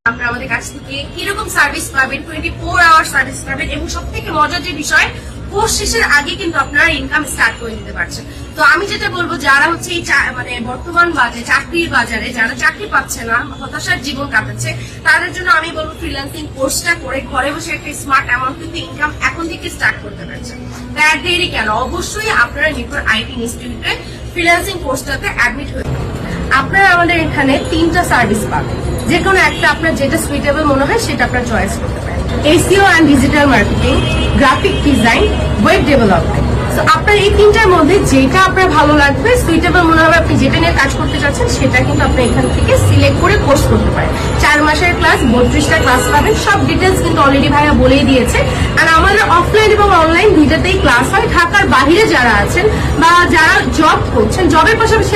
আপনারা আমাদের কাছ থেকে কিরকম সার্ভিস পাবেন, 24 আওয়ার সার্ভিস পাবেন, এবং সব থেকে মজার যে বিষয়, কোর্স শেষের আগে কিন্তু আপনারা ইনকাম স্টার্ট করে দিতে পারছেন। তো আমি যেটা বলবো, যারা হচ্ছে এই মানে বর্তমান চাকরির বাজারে যারা চাকরি পাচ্ছে না, হতাশার জীবন কাটাচ্ছে, তাদের জন্য আমি বলবো ফ্রিল্যান্সিং কোর্সটা করে ঘরে বসে একটা স্মার্ট অ্যামাউন্ট কিন্তু ইনকাম এখন থেকে স্টার্ট করতে পারছেন। তাই আর দেরি কেন, অবশ্যই আপনারা নিকট আইটি ইনস্টিটিউটে ফ্রিল্যান্সিং কোর্সটাতে অ্যাডমিট হয়ে আপনারা আমাদের এখানে 3টা সার্ভিস পাবেন। যে কোনো একটা আপনার যেটা সুইটেবল মনে হয় সেটা আপনার চয়েস করতে পারেন। SEO and digital marketing, graphic design, web development. তো আপনার এই 3টার মধ্যে যেটা আপনার ভালো লাগবে, সুইটেবল মনে হবে, আপনি যেটা নিয়ে কাজ করতে চাচ্ছেন, সেটা কিন্তু আপনি এখান থেকে সিলেক্ট করে কোর্স করতে পারেন। 4 মাসের ক্লাস, 32টা ক্লাস পাবেন। সব ডিটেলস কিন্তু অলরেডি ভাইয়া বলেই দিয়েছে। আর আমাদের অফলাইন এবং অনলাইন দুইটাতেই ক্লাস হয়। ঢাকার বাইরে যারা আছেন বা যারা জব করছেন, জবের পাশাপাশি